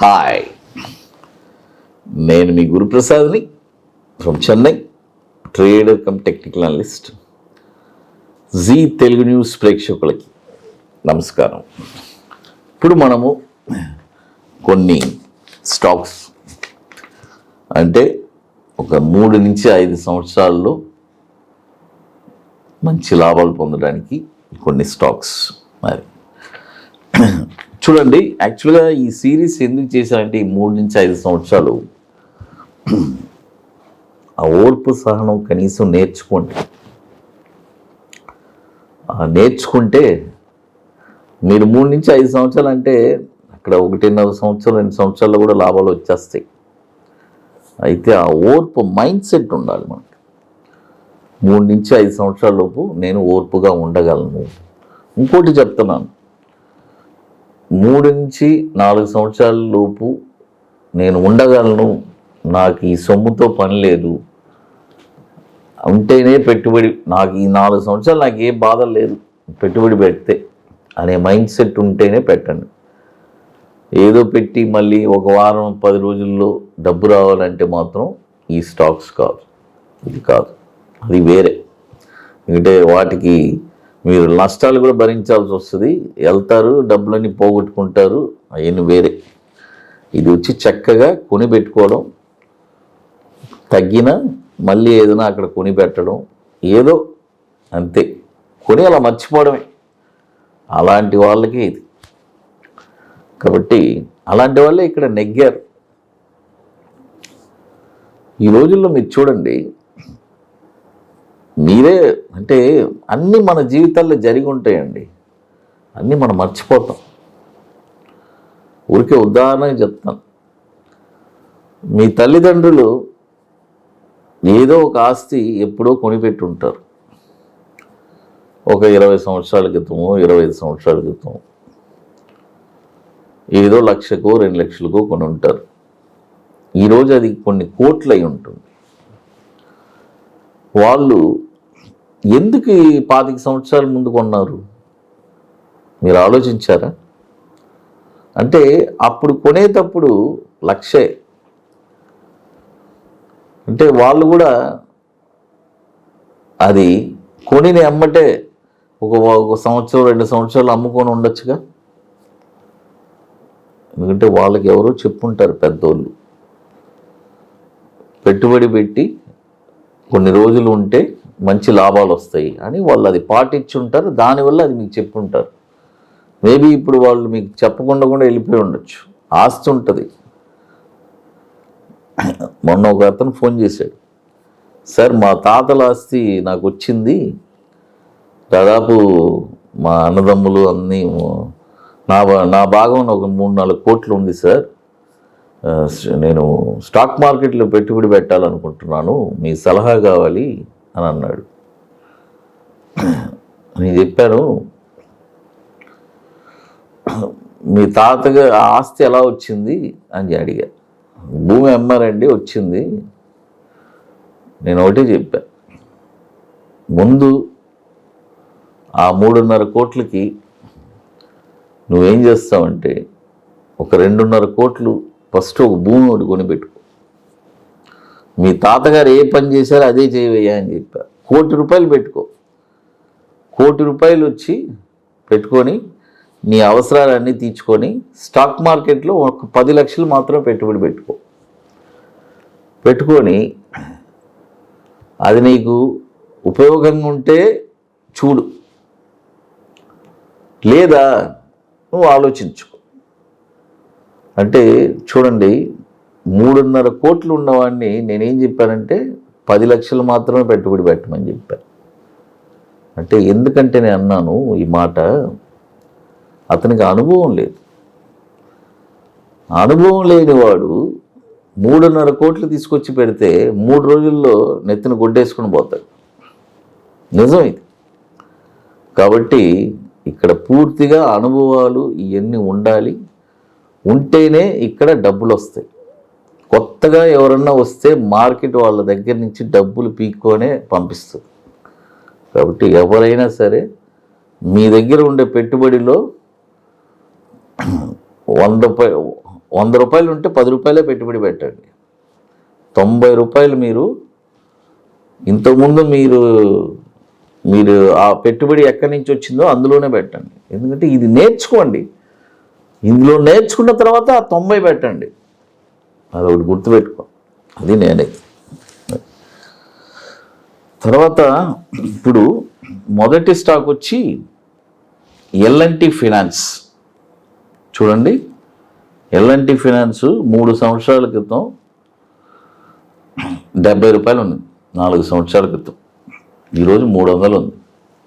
Hi, నేను మీ గురుప్రసాద్ని from Chennai, trader cum technical analyst. Zee Telugu news ప్రేక్షకులకి నమస్కారం. ఇప్పుడు మనము కొన్ని స్టాక్స్ అంటే ఒక 3 నుంచి 5 సంవత్సరాల్లో మంచి లాభాలు పొందడానికి కొన్ని స్టాక్స్. మరి చూడండి, యాక్చువల్గా ఈ సిరీస్ ఎందుకు చేశానంటే ఈ 3 నుంచి 5 సంవత్సరాలు ఆ ఓర్పు సహనం కనీసం నేర్చుకోండి. నేర్చుకుంటే మీరు 3 నుంచి 5 సంవత్సరాలు అంటే అక్కడ 1.5 సంవత్సరం 2 సంవత్సరాల్లో కూడా లాభాలు వచ్చేస్తాయి. అయితే ఆ ఓర్పు మైండ్ సెట్ ఉండాలి మనకి. 3 నుంచి 5 సంవత్సరాల లోపు నేను ఓర్పుగా ఉండగలను. ఇంకోటి చెప్తున్నాను, 3 నుంచి 4 సంవత్సరాల లోపు నేను ఉండగలను, నాకు ఈ సొమ్ముతో పని లేదు ఉంటేనే పెట్టుబడి, నాకు ఈ 4 సంవత్సరాలు నాకు ఏ బాధ లేదు పెట్టుబడి పెడితే అనే మైండ్ సెట్ ఉంటేనే పెట్టండి. ఏదో పెట్టి మళ్ళీ ఒక వారం 10 రోజుల్లో డబ్బు రావాలంటే మాత్రం ఈ స్టాక్స్ కాదు, ఇది కాదు, అది వేరే. ఎందుకంటే వాటికి మీరు నష్టాలు కూడా భరించాల్సి వస్తుంది, వెళ్తారు, డబ్బులన్నీ పోగొట్టుకుంటారు, అవన్నీ వేరే. ఇది వచ్చి చక్కగా కొని పెట్టుకోవడం, తగ్గిన మళ్ళీ ఏదైనా అక్కడ కొని పెట్టడం, ఏదో అంతే, కొని అలా మర్చిపోవడమే. అలాంటి వాళ్ళకి ఇది. కాబట్టి అలాంటి వాళ్ళే ఇక్కడ నెగ్గారు. ఈ రోజుల్లో మీరు చూడండి, మీరే అంటే అన్నీ మన జీవితాల్లో జరిగి ఉంటాయండి, అన్నీ మనం మర్చిపోతాం. ఊరికే ఉదాహరణకి చెప్తాను, మీ తల్లిదండ్రులు ఏదో ఒక ఆస్తి ఎప్పుడో కొనిపెట్టి ఉంటారు. ఒక 20 సంవత్సరాల క్రితమో 25 సంవత్సరాల క్రితం ఏదో 1,00,000కో 2 లక్షలకో కొని ఉంటారు. ఈరోజు అది కొన్ని కోట్లు అయి ఉంటుంది. వాళ్ళు ఎందుకు ఈ 25 సంవత్సరాల ముందు కొన్నారు మీరు ఆలోచించారా? అంటే అప్పుడు కొనేటప్పుడు 1,00,000, అంటే వాళ్ళు కూడా అది కొనిని అమ్మటే ఒక సంవత్సరం 2 సంవత్సరాలు అమ్ముకొని ఉండొచ్చుగా. ఎందుకంటే వాళ్ళకి ఎవరో చెప్పుంటారు పెద్దోళ్ళు, పెట్టుబడి పెట్టి కొన్ని రోజులు ఉంటే మంచి లాభాలు వస్తాయి అని వాళ్ళు అది పాటించి ఉంటారు. దానివల్ల అది మీకు చెప్పుంటారు. మేబీ ఇప్పుడు వాళ్ళు మీకు చెప్పకుండా కూడా వెళ్ళిపోయి ఉండొచ్చు. ఆస్తి ఉంటుంది. మొన్న ఒక అతను ఫోన్ చేశాడు, సార్ మా తాతల ఆస్తి నాకు వచ్చింది, దాదాపు మా అన్నదమ్ములు అన్నీ నా భాగం ఒక 3-4 కోట్లు ఉంది సార్, నేను స్టాక్ మార్కెట్లో పెట్టుబడి పెట్టాలనుకుంటున్నాను, మీ సలహా కావాలి అని అన్నాడు. నేను చెప్పాను, మీ తాతగా ఆస్తి ఎలా వచ్చింది అని అడిగా. భూమి అమ్మారండి వచ్చింది. నేను ఒకటే చెప్పా, ముందు ఆ 3.5 కోట్లకి నువ్వేం చేస్తావంటే ఒక 2.5 కోట్లు ఫస్ట్ ఒక భూమి ఒకటి కొనిపెట్టుకో. మీ తాతగారు ఏ పని చేశారో అదే చేయవయ్యా అని చెప్పా. 1 కోటి రూపాయలు పెట్టుకో. 1 కోటి రూపాయలు వచ్చి పెట్టుకొని నీ అవసరాలన్నీ తీర్చుకొని స్టాక్ మార్కెట్లో ఒక 10 లక్షలు మాత్రమే పెట్టుబడి పెట్టుకొని అది నీకు ఉపయోగంగా ఉంటే చూడు, లేదా నువ్వు ఆలోచించుకో. అంటే చూడండి, 3.5 కోట్లు ఉన్నవాడిని నేనేం చెప్పానంటే 10 లక్షలు మాత్రమే పెట్టుబడి పెట్టమని చెప్పాను. అంటే ఎందుకంటే నేను అన్నాను ఈ మాట, అతనికి అనుభవం లేదు. అనుభవం లేనివాడు 3.5 కోట్లు తీసుకొచ్చి పెడితే 3 రోజుల్లో నెత్తిన గొడ్డేసుకుని పోతాడు. నిజం ఇది. కాబట్టి ఇక్కడ పూర్తిగా అనుభవాలు ఇవన్నీ ఉండాలి. ఉంటేనే ఇక్కడ డబ్బులు వస్తాయి. కొత్తగా ఎవరన్నా వస్తే మార్కెట్ వాళ్ళ దగ్గర నుంచి డబ్బులు పీక్కొనే పంపిస్తుంది. కాబట్టి ఎవరైనా సరే మీ దగ్గర ఉండే పెట్టుబడిలో 100 రూపాయలు ఉంటే 10 రూపాయలే పెట్టుబడి పెట్టండి. 90 రూపాయలు మీరు ఇంతకుముందు మీరు ఆ పెట్టుబడి ఎక్కడి నుంచి వచ్చిందో అందులోనే పెట్టండి. ఎందుకంటే ఇది నేర్చుకోండి. ఇందులో నేర్చుకున్న తర్వాత ఆ 90 పెట్టండి. అది ఒకటి గుర్తుపెట్టుకో. అది నేనే. తర్వాత ఇప్పుడు మొదటి స్టాక్ వచ్చి ఎల్&టి ఫైనాన్స్. చూడండి, ఎల్&టి ఫైనాన్స్ 3 సంవత్సరాల క్రితం 70 రూపాయలు ఉంది. 4 సంవత్సరాల క్రితం. ఈరోజు 300 ఉంది.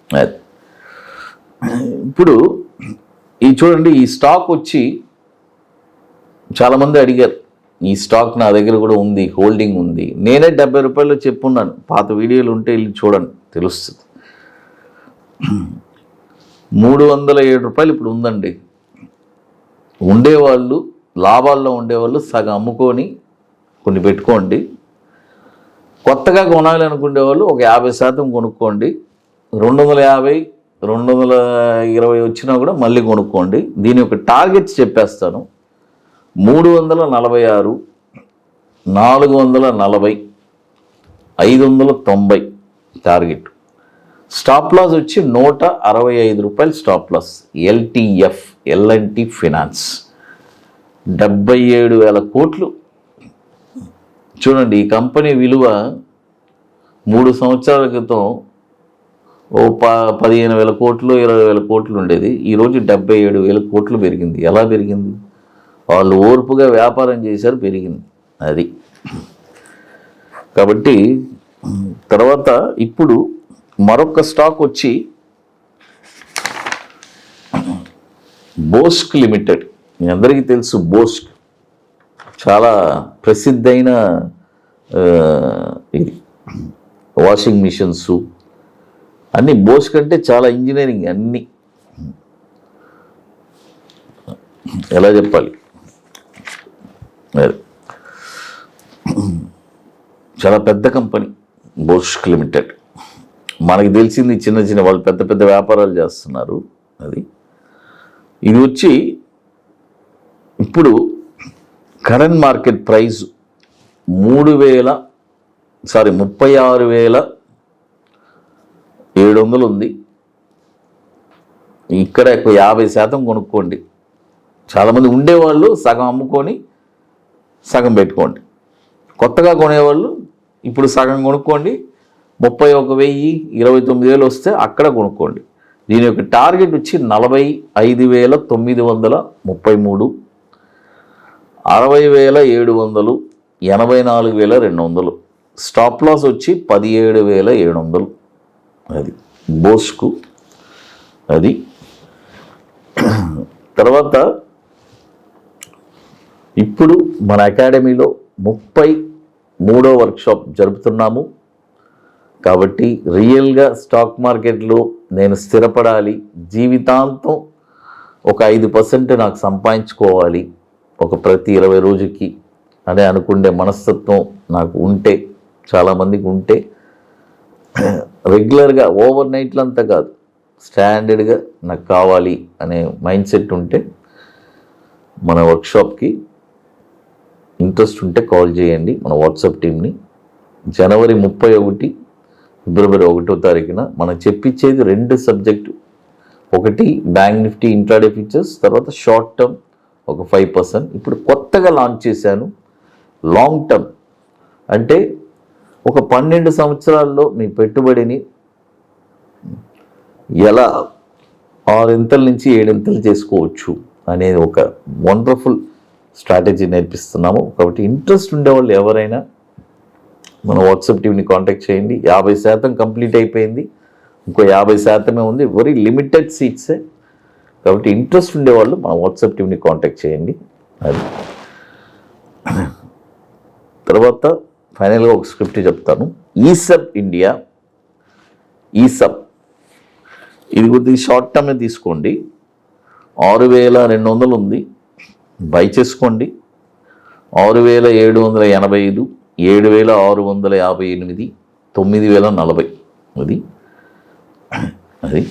అది ఇప్పుడు ఈ చూడండి, ఈ స్టాక్ వచ్చి చాలామంది అడిగారు, ఈ స్టాక్ నా దగ్గర కూడా ఉంది, హోల్డింగ్ ఉంది. నేనే 70 రూపాయలు చెప్పున్నాను. పాత వీడియోలు ఉంటే వెళ్ళి చూడండి, తెలుస్తుంది. 307 రూపాయలు ఇప్పుడు ఉందండి. ఉండేవాళ్ళు, లాభాల్లో ఉండేవాళ్ళు సగం అమ్ముకొని కొన్ని పెట్టుకోండి. కొత్తగా కొనాలి అనుకునే వాళ్ళు ఒక 50% కొనుక్కోండి. 250, 220 వచ్చినా కూడా మళ్ళీ కొనుక్కోండి. దీని యొక్క టార్గెట్స్ చెప్పేస్తాను. 346, 440, 590 టార్గెట్. స్టాప్ లాస్ వచ్చి 165 రూపాయలు స్టాప్ లాస్. ఎల్టీఎఫ్, ఎల్&టి ఫైనాన్స్ 77,000 కోట్లు. చూడండి, ఈ కంపెనీ విలువ 3 సంవత్సరాల క్రితం 15,000 కోట్లు, 20,000 కోట్లు ఉండేది. ఈరోజు 77,000 కోట్లు పెరిగింది. ఎలా పెరిగింది? వాళ్ళు ఓర్పుగా వ్యాపారం చేశారు, పెరిగింది. అది కాబట్టి తర్వాత ఇప్పుడు మరొక స్టాక్ వచ్చి బోస్క్ లిమిటెడ్. మీ అందరికీ తెలుసు, బోస్క్ చాలా ప్రసిద్ధైన ఇది వాషింగ్ మిషన్స్ అన్నీ. బోస్క్ అంటే చాలా ఇంజనీరింగ్ అన్నీ. ఎలా చెప్పాలి, చాలా పెద్ద కంపెనీ బోస్క్ లిమిటెడ్. మనకి తెలిసింది చిన్న చిన్న, వాళ్ళు పెద్ద పెద్ద వ్యాపారాలు చేస్తున్నారు. అది ఇది వచ్చి ఇప్పుడు కరెంట్ మార్కెట్ ప్రైస్ 36,700 ఉంది. ఇక్కడ 50% కొనుక్కోండి. చాలామంది ఉండేవాళ్ళు సగం అమ్ముకొని సగం పెట్టుకోండి. కొత్తగా కొనేవాళ్ళు ఇప్పుడు సగం కొనుక్కోండి. 31,000, 29,000 వస్తే అక్కడ కొనుక్కోండి. దీని యొక్క టార్గెట్ వచ్చి 45,933, 60,700, 84,200. స్టాప్ లాస్ వచ్చి 17,700. అది బోస్కు. అది తర్వాత ఇప్పుడు మన అకాడమీలో 33వ వర్క్షాప్ జరుపుతున్నాము. కాబట్టి రియల్గా స్టాక్ మార్కెట్లో నేను స్థిరపడాలి, జీవితాంతం ఒక 5% నాకు సంపాదించుకోవాలి ఒక ప్రతి 20 రోజుకి అనే అనుకునే మనస్తత్వం నాకు ఉంటే, చాలామందికి ఉంటే, రెగ్యులర్గా ఓవర్ నైట్లంతా కాదు, స్టాండర్డ్గా నాకు కావాలి అనే మైండ్ సెట్ ఉంటే మన వర్క్షాప్కి ఇంట్రెస్ట్ ఉంటే కాల్ చేయండి మన వాట్సాప్ టీమ్ని. జనవరి 31, ఫిబ్రవరి 1వ తారీఖున మనం చెప్పించేది 2 సబ్జెక్టు. ఒకటి బ్యాంక్ నిఫ్టీ ఇంట్రాడే ఫీచర్స్, తర్వాత షార్ట్ టర్మ్ ఒక 5%. ఇప్పుడు కొత్తగా లాంచ్ చేశాను లాంగ్ టర్మ్. అంటే ఒక 12 సంవత్సరాల్లో మీ పెట్టుబడిని ఎలా 6 నుంచి 7 చేసుకోవచ్చు అనేది ఒక వండర్ఫుల్ స్ట్రాటజీ నేర్పిస్తున్నాము. కాబట్టి ఇంట్రెస్ట్ ఉండేవాళ్ళు ఎవరైనా మన వాట్సాప్ టీమ్ని కాంటాక్ట్ చేయండి. 50% కంప్లీట్ అయిపోయింది, ఇంకో 50% ఉంది, వెరీ లిమిటెడ్ సీట్సే. కాబట్టి ఇంట్రెస్ట్ ఉండేవాళ్ళు మన వాట్సాప్ టీమ్ని కాంటాక్ట్ చేయండి. అది తర్వాత ఫైనల్గా ఒక స్క్రిప్ట్ చెప్తాను. ఈసబ్ ఇండియా, ఈసబ్ ఇది కొద్దిగా షార్ట్ టర్మే తీసుకోండి. 6,200 ఉంది, బై చేసుకోండి. 6,785, 7,658, 9,040. అది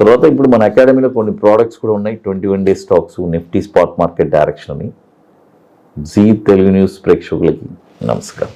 తర్వాత ఇప్పుడు మన అకాడమీలో కొన్ని ప్రోడక్ట్స్ కూడా ఉన్నాయి. 21 days stocks, Nifty spot market direction అని. జీ తెలుగు న్యూస్ ప్రేక్షకులకి నమస్కారం.